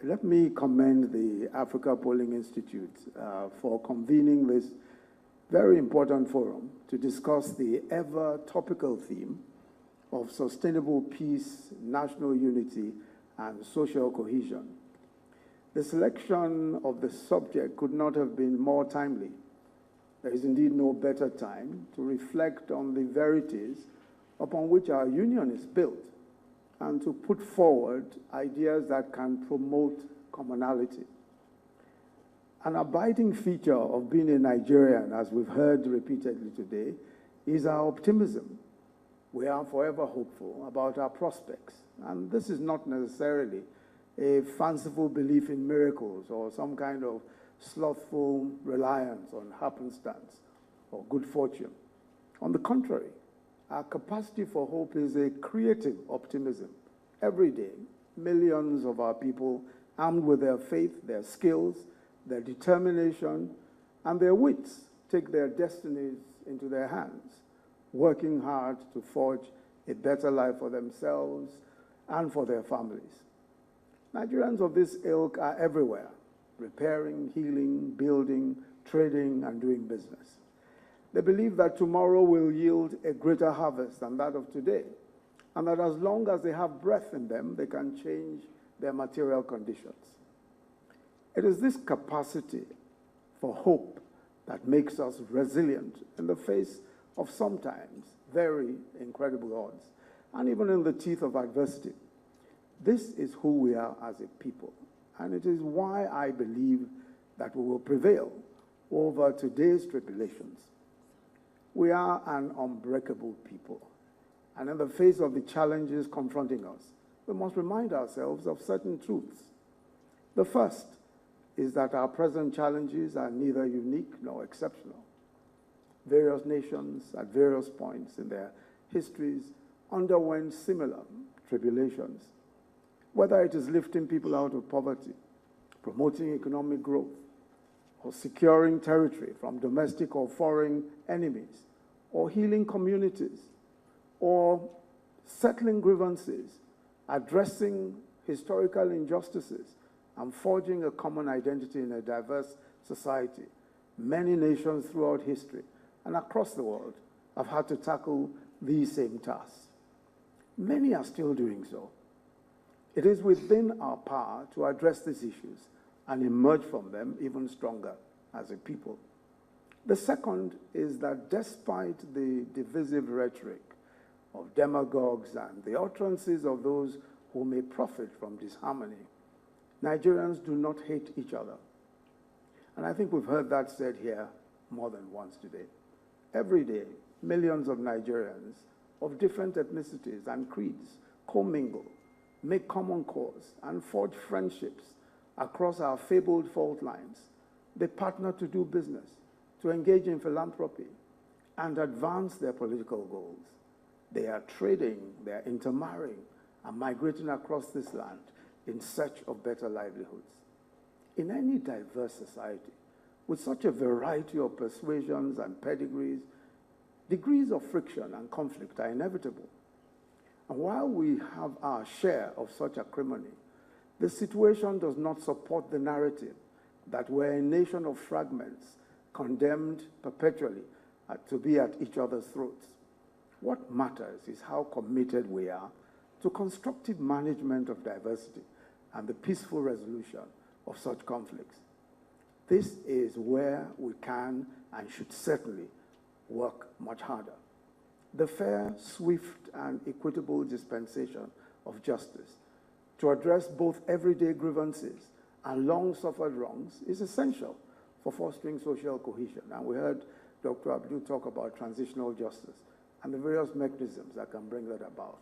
Let me commend the Africa Polling Institute for convening this very important forum to discuss the ever topical theme of sustainable peace, national unity, and social cohesion. The selection of the subject could not have been more timely. There is indeed no better time to reflect on the verities upon which our union is built and to put forward ideas that can promote commonality. An abiding feature of being a Nigerian, as we've heard repeatedly today, is our optimism. We are forever hopeful about our prospects, and this is not necessarily a fanciful belief in miracles or some kind of slothful reliance on happenstance or good fortune. On the contrary, our capacity for hope is a creative optimism. Every day, millions of our people, armed with their faith, their skills, their determination, and their wits, take their destinies into their hands, working hard to forge a better life for themselves and for their families. Nigerians of this ilk are everywhere, repairing, healing, building, trading, and doing business. They believe that tomorrow will yield a greater harvest than that of today, and that as long as they have breath in them, they can change their material conditions. It is this capacity for hope that makes us resilient in the face of sometimes very incredible odds, and even in the teeth of adversity. This is who we are as a people, and it is why I believe that we will prevail over today's tribulations. We are an unbreakable people, and in the face of the challenges confronting us, we must remind ourselves of certain truths. The first is that our present challenges are neither unique nor exceptional. Various nations at various points in their histories underwent similar tribulations, whether it is lifting people out of poverty, promoting economic growth, or securing territory from domestic or foreign enemies, or healing communities, or settling grievances, addressing historical injustices, and forging a common identity in a diverse society. Many nations throughout history and across the world have had to tackle these same tasks. Many are still doing so. It is within our power to address these issues and emerge from them even stronger as a people. The second is that despite the divisive rhetoric of demagogues and the utterances of those who may profit from disharmony, Nigerians do not hate each other. And I think we've heard that said here more than once today. Every day, millions of Nigerians of different ethnicities and creeds commingle, make common cause, and forge friendships across our fabled fault lines. They partner to do business, to engage in philanthropy, and advance their political goals. They are trading, they are intermarrying, and migrating across this land in search of better livelihoods. In any diverse society, with such a variety of persuasions and pedigrees, degrees of friction and conflict are inevitable. And while we have our share of such acrimony, the situation does not support the narrative that we're a nation of fragments, condemned perpetually to be at each other's throats. What matters is how committed we are to constructive management of diversity and the peaceful resolution of such conflicts. This is where we can and should certainly work much harder. The fair, swift, and equitable dispensation of justice to address both everyday grievances and long-suffered wrongs is essential for fostering social cohesion. And we heard Dr. Abdul talk about transitional justice and the various mechanisms that can bring that about.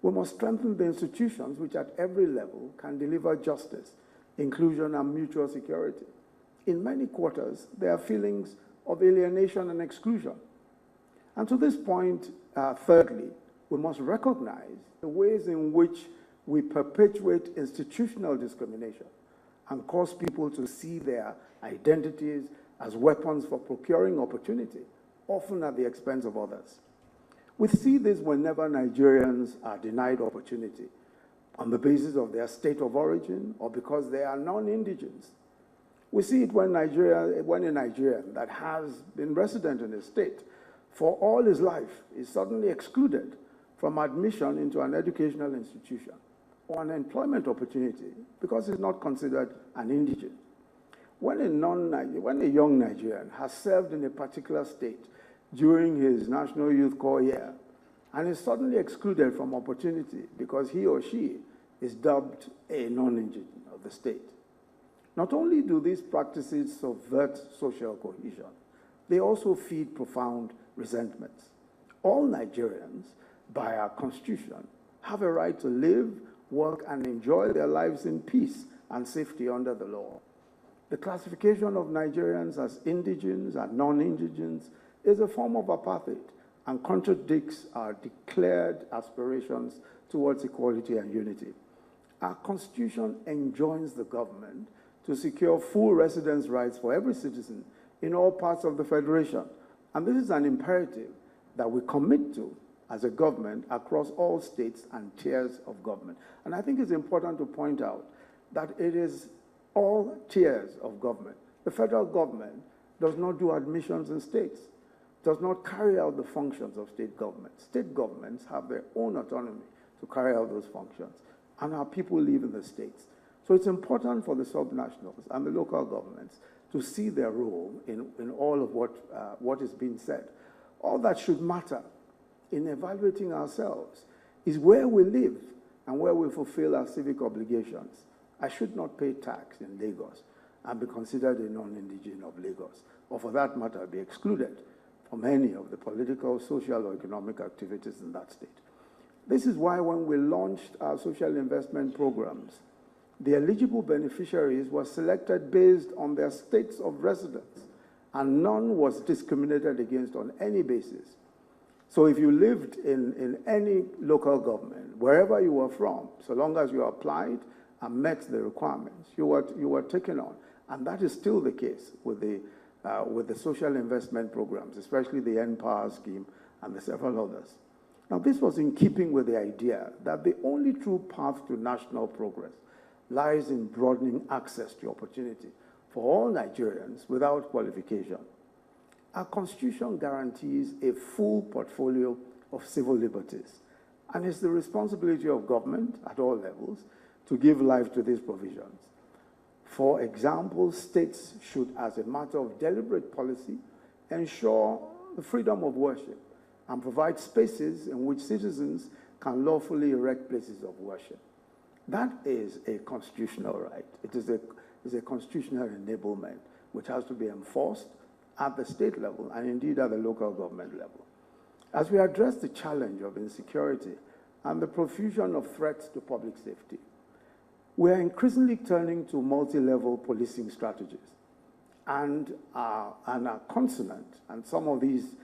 We must strengthen the institutions which at every level can deliver justice, inclusion, and mutual security. In many quarters, there are feelings of alienation and exclusion. And to this point, thirdly, we must recognize the ways in which we perpetuate institutional discrimination and cause people to see their identities as weapons for procuring opportunity, often at the expense of others. We see this whenever Nigerians are denied opportunity, on the basis of their state of origin or because they are non-indigents. We see it when a Nigerian that has been resident in a state for all his life is suddenly excluded from admission into an educational institution or an employment opportunity because he's not considered an indigent. When a young Nigerian has served in a particular state during his National Youth Corps year and is suddenly excluded from opportunity because he or she is dubbed a non-indigent of the state. Not only do these practices subvert social cohesion, they also feed profound resentments. All Nigerians, by our constitution, have a right to live, work, and enjoy their lives in peace and safety under the law. The classification of Nigerians as indigents and non-indigents is a form of apartheid and contradicts our declared aspirations towards equality and unity. Our constitution enjoins the government to secure full residence rights for every citizen in all parts of the Federation. And this is an imperative that we commit to as a government across all states and tiers of government. And I think it's important to point out that it is all tiers of government. The federal government does not do admissions in states, does not carry out the functions of state governments. State governments have their own autonomy to carry out those functions, and our people live in the states. So it's important for the subnationals and the local governments to see their role in all of what is being said. All that should matter in evaluating ourselves is where we live and where we fulfill our civic obligations. I should not pay tax in Lagos and be considered a non-indigent of Lagos, or for that matter, be excluded from any of the political, social, or economic activities in that state. This is why when we launched our social investment programs, the eligible beneficiaries were selected based on their states of residence, and none was discriminated against on any basis. So if you lived in any local government, wherever you were from, so long as you applied and met the requirements, you were taken on. And that is still the case with the social investment programs, especially the NPower scheme and the several others. Now, this was in keeping with the idea that the only true path to national progress lies in broadening access to opportunity for all Nigerians without qualification. Our Constitution guarantees a full portfolio of civil liberties, and it's the responsibility of government at all levels to give life to these provisions. For example, states should, as a matter of deliberate policy, ensure the freedom of worship and provide spaces in which citizens can lawfully erect places of worship. That is a constitutional right. It is a constitutional enablement which has to be enforced at the state level and indeed at the local government level. As we address the challenge of insecurity and the profusion of threats to public safety, we are increasingly turning to multi-level policing strategies and are consonant, and some of these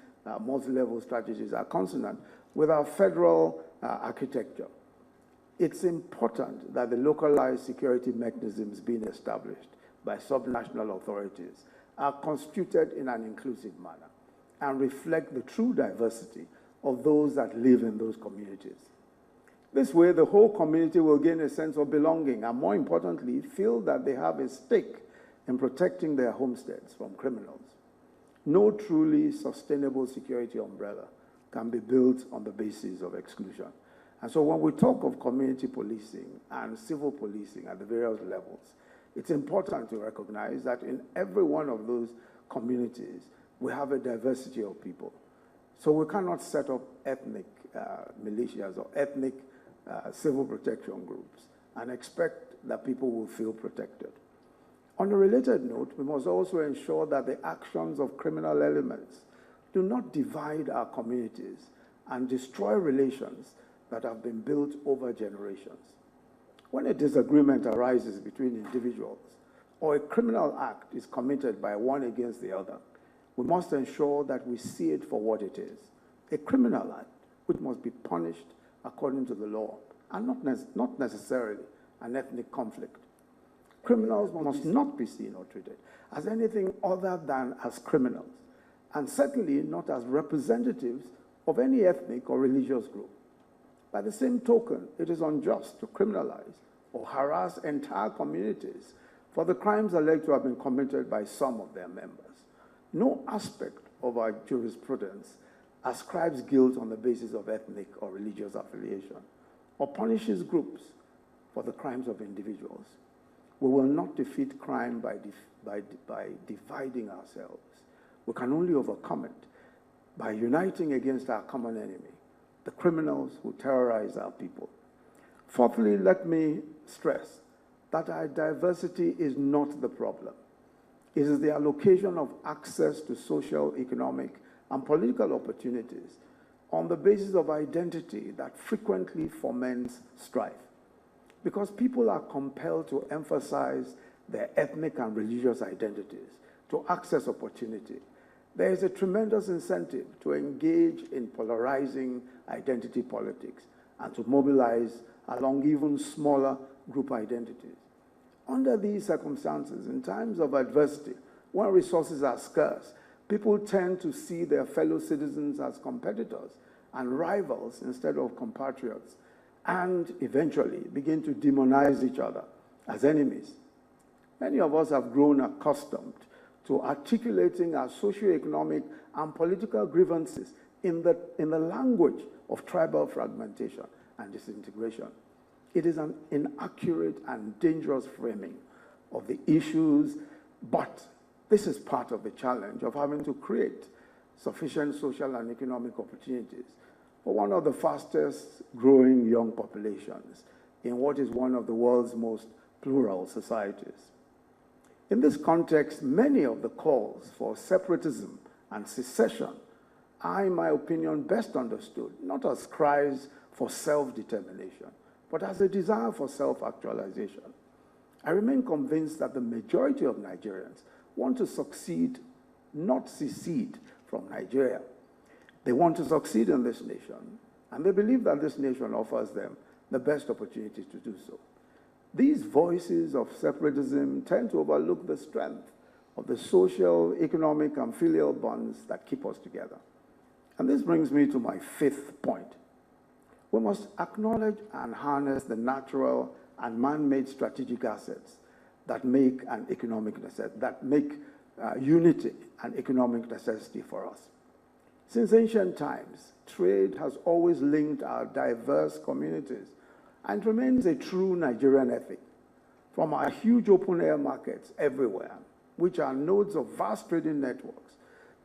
multi-level strategies are consonant with our federal architecture. It's important that the localized security mechanisms being established by subnational authorities are constituted in an inclusive manner and reflect the true diversity of those that live in those communities. This way, the whole community will gain a sense of belonging and, more importantly, feel that they have a stake in protecting their homesteads from criminals. No truly sustainable security umbrella can be built on the basis of exclusion. And so when we talk of community policing and civil policing at the various levels, it's important to recognize that in every one of those communities, we have a diversity of people. So we cannot set up ethnic militias or ethnic civil protection groups and expect that people will feel protected. On a related note, we must also ensure that the actions of criminal elements do not divide our communities and destroy relations that have been built over generations. When a disagreement arises between individuals or a criminal act is committed by one against the other, we must ensure that we see it for what it is, a criminal act which must be punished according to the law and not necessarily an ethnic conflict. Criminals must not be seen or treated as anything other than as criminals, and certainly not as representatives of any ethnic or religious group. By the same token, it is unjust to criminalize or harass entire communities for the crimes alleged to have been committed by some of their members. No aspect of our jurisprudence ascribes guilt on the basis of ethnic or religious affiliation or punishes groups for the crimes of individuals. We will not defeat crime by dividing ourselves. We can only overcome it by uniting against our common enemy, the criminals who terrorize our people. Fourthly, let me stress that our diversity is not the problem. It is the allocation of access to social, economic, and political opportunities on the basis of identity that frequently foments strife. Because people are compelled to emphasize their ethnic and religious identities to access opportunity, there is a tremendous incentive to engage in polarizing identity politics and to mobilize along even smaller group identities. Under these circumstances, in times of adversity, when resources are scarce, people tend to see their fellow citizens as competitors and rivals instead of compatriots, and eventually begin to demonize each other as enemies. Many of us have grown accustomed to articulating our socioeconomic and political grievances in the language of tribal fragmentation and disintegration. It is an inaccurate and dangerous framing of the issues, but this is part of the challenge of having to create sufficient social and economic opportunities for one of the fastest growing young populations in what is one of the world's most plural societies. In this context, many of the calls for separatism and secession are, in my opinion, best understood not as cries for self-determination, but as a desire for self-actualization. I remain convinced that the majority of Nigerians want to succeed, not secede from Nigeria. They want to succeed in this nation, and they believe that this nation offers them the best opportunity to do so. These voices of separatism tend to overlook the strength of the social, economic, and filial bonds that keep us together. And this brings me to my fifth point. We must acknowledge and harness the natural and man-made strategic assets that make unity an economic necessity for us. Since ancient times, trade has always linked our diverse communities and remains a true Nigerian ethic. From our huge open-air markets everywhere, which are nodes of vast trading networks,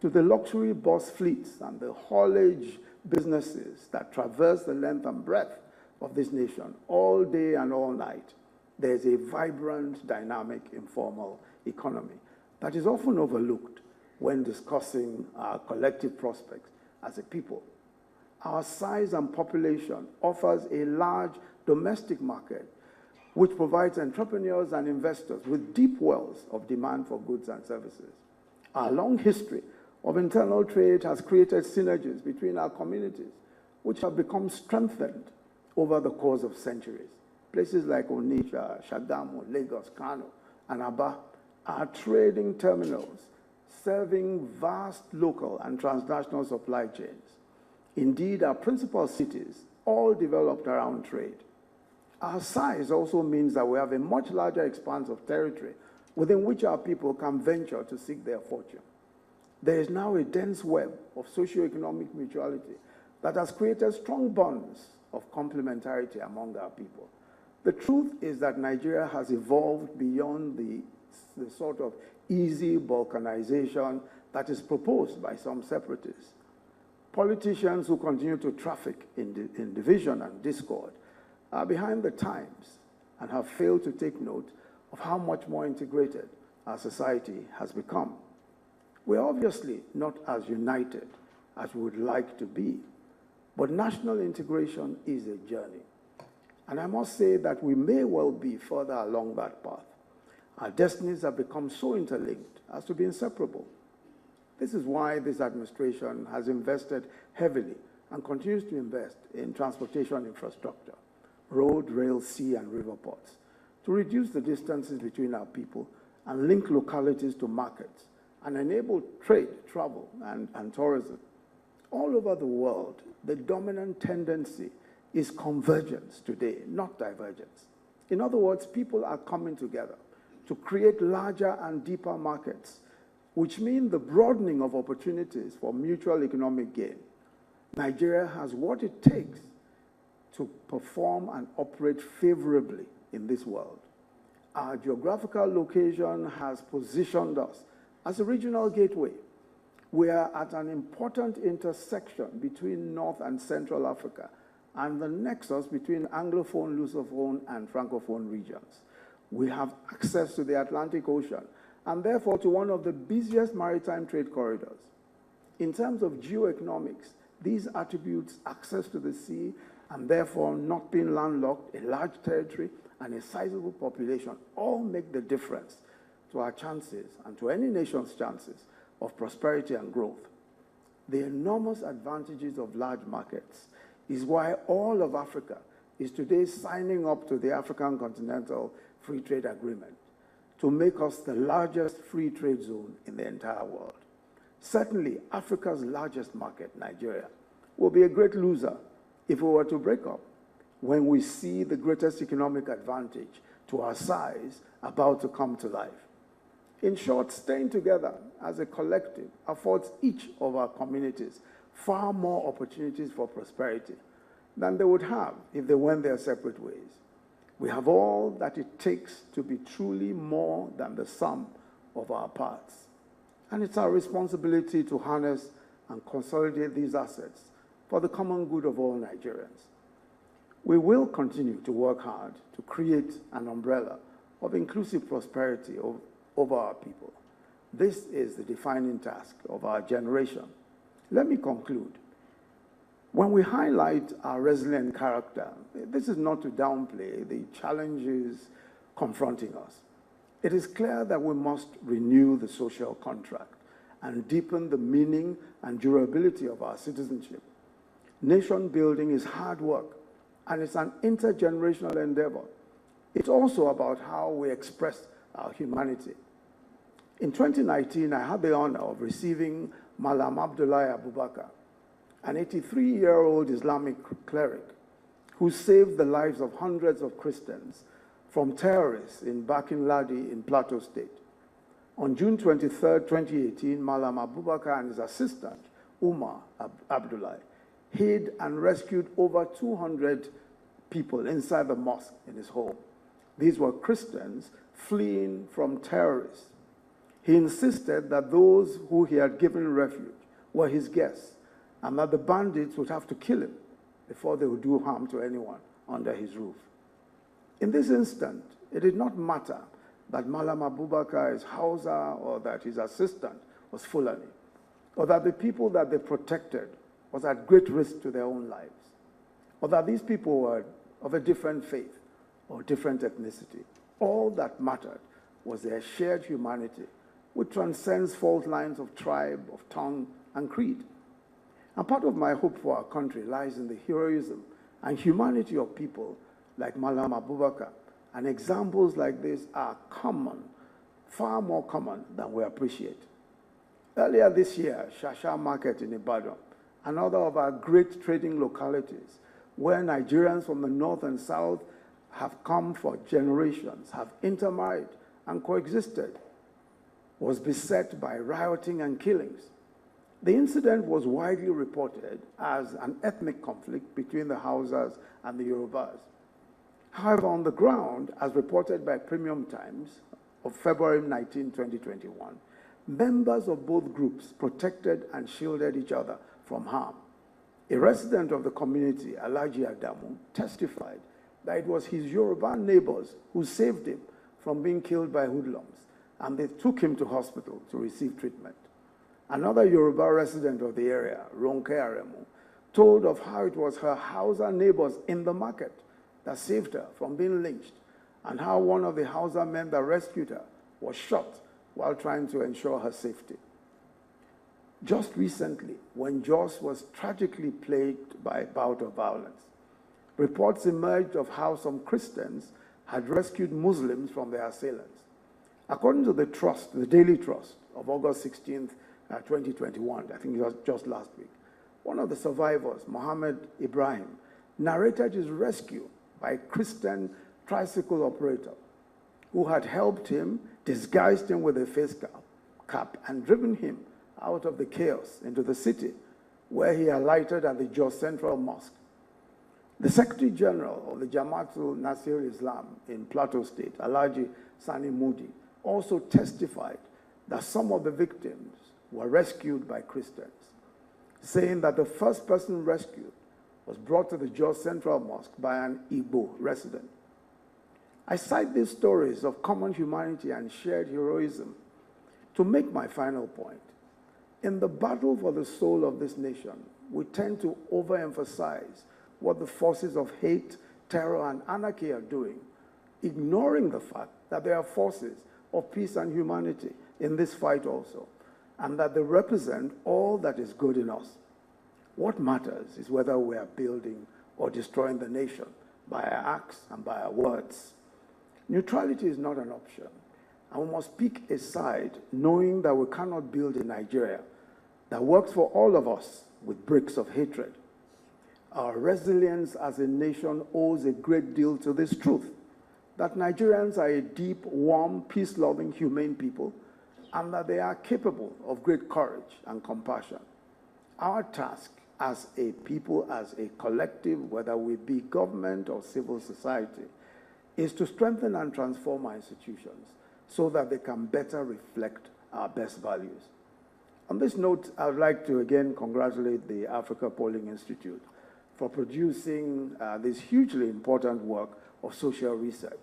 to the luxury bus fleets and the haulage businesses that traverse the length and breadth of this nation all day and all night, there's a vibrant, dynamic, informal economy that is often overlooked when discussing our collective prospects as a people. Our size and population offers a large domestic market which provides entrepreneurs and investors with deep wells of demand for goods and services. Our long history of internal trade has created synergies between our communities, which have become strengthened over the course of centuries. Places like Onitsha, Shagamu, Lagos, Kano, and Aba are trading terminals serving vast local and transnational supply chains. Indeed, our principal cities all developed around trade. Our size also means that we have a much larger expanse of territory within which our people can venture to seek their fortune. There is now a dense web of socio-economic mutuality that has created strong bonds of complementarity among our people. The truth is that Nigeria has evolved beyond the sort of easy balkanization that is proposed by some separatists. Politicians who continue to traffic in division and discord are behind the times and have failed to take note of how much more integrated our society has become. We're obviously not as united as we would like to be, but national integration is a journey. And I must say that we may well be further along that path. Our destinies have become so interlinked as to be inseparable. This is why this administration has invested heavily and continues to invest in transportation infrastructure, road, rail, sea, and river ports, to reduce the distances between our people and link localities to markets and enable trade, travel, and tourism. All over the world, the dominant tendency is convergence today, not divergence. In other words, people are coming together to create larger and deeper markets, which mean the broadening of opportunities for mutual economic gain. Nigeria has what it takes to perform and operate favorably in this world. Our geographical location has positioned us as a regional gateway. We are at an important intersection between North and Central Africa and the nexus between Anglophone, Lusophone, and Francophone regions. We have access to the Atlantic Ocean and therefore to one of the busiest maritime trade corridors. In terms of geoeconomics, these attributes, access to the sea, and therefore not being landlocked, a large territory, and a sizable population, all make the difference to our chances and to any nation's chances of prosperity and growth. The enormous advantages of large markets is why all of Africa is today signing up to the African Continental Free Trade Agreement to make us the largest free trade zone in the entire world. Certainly, Africa's largest market, Nigeria, will be a great loser if we were to break up when we see the greatest economic advantage to our size about to come to life. In short, staying together as a collective affords each of our communities far more opportunities for prosperity than they would have if they went their separate ways. We have all that it takes to be truly more than the sum of our parts. And it's our responsibility to harness and consolidate these assets for the common good of all Nigerians. We will continue to work hard to create an umbrella of inclusive prosperity over our people. This is the defining task of our generation. Let me conclude. When we highlight our resilient character, this is not to downplay the challenges confronting us. It is clear that we must renew the social contract and deepen the meaning and durability of our citizenship. Nation building is hard work, and it's an intergenerational endeavor. It's also about how we express our humanity. In 2019, I had the honor of receiving Malam Abdullahi Abubakar, an 83-year-old Islamic cleric who saved the lives of hundreds of Christians from terrorists in Bakin Ladi in Plateau State. On June 23, 2018, Malam Abubakar and his assistant, Umar Abdullahi, hid and rescued over 200 people inside the mosque in his home. These were Christians fleeing from terrorists. He insisted that those who he had given refuge were his guests and that the bandits would have to kill him before they would do harm to anyone under his roof. In this instant, it did not matter that Malam Abubakar is Hausa or that his assistant was Fulani, or that the people that they protected was at great risk to their own lives, or that these people were of a different faith or different ethnicity. All that mattered was their shared humanity, which transcends fault lines of tribe, of tongue, and creed. And part of my hope for our country lies in the heroism and humanity of people like Malam Abubakar. And examples like this are common, far more common than we appreciate. Earlier this year, Shasha Market in Ibadan, another of our great trading localities, where Nigerians from the north and south have come for generations, have intermarried and coexisted, was beset by rioting and killings. The incident was widely reported as an ethnic conflict between the Hausas and the Yorubas. However, on the ground, as reported by Premium Times of February 19, 2021, members of both groups protected and shielded each other from harm. A resident of the community, Alhaji Adamu, testified that it was his Yoruba neighbors who saved him from being killed by hoodlums, and they took him to hospital to receive treatment. Another Yoruba resident of the area, Ronke Aremu, told of how it was her Hausa neighbors in the market that saved her from being lynched, and how one of the Hausa men that rescued her was shot while trying to ensure her safety. Just recently, when Jos was tragically plagued by a bout of violence, reports emerged of how some Christians had rescued Muslims from their assailants. According to the Trust, the Daily Trust of August 16th, 2021, I think it was just last week, one of the survivors, Mohammed Ibrahim, narrated his rescue by a Christian tricycle operator who had helped him, disguised him with a face cap, and driven him out of the chaos into the city, where he alighted at the Jos Central Mosque. The Secretary General of the Jamaatul Nasir Islam in Plateau State, Alhaji Sani Mudi, also testified that some of the victims were rescued by Christians, saying that the first person rescued was brought to the Jos Central Mosque by an Igbo resident. I cite these stories of common humanity and shared heroism to make my final point. In the battle for the soul of this nation, we tend to overemphasize what the forces of hate, terror, and anarchy are doing, ignoring the fact that there are forces of peace and humanity in this fight also, and that they represent all that is good in us. What matters is whether we are building or destroying the nation by our acts and by our words. Neutrality is not an option, and we must pick a side knowing that we cannot build a Nigeria that works for all of us with bricks of hatred. Our resilience as a nation owes a great deal to this truth, that Nigerians are a deep, warm, peace-loving, humane people, and that they are capable of great courage and compassion. Our task as a people, as a collective, whether we be government or civil society, is to strengthen and transform our institutions so that they can better reflect our best values. On this note, I would like to again congratulate the Africa Polling Institute for producing this hugely important work of social research.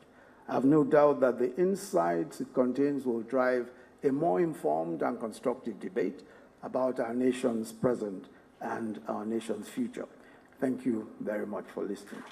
I have no doubt that the insights it contains will drive a more informed and constructive debate about our nation's present and our nation's future. Thank you very much for listening.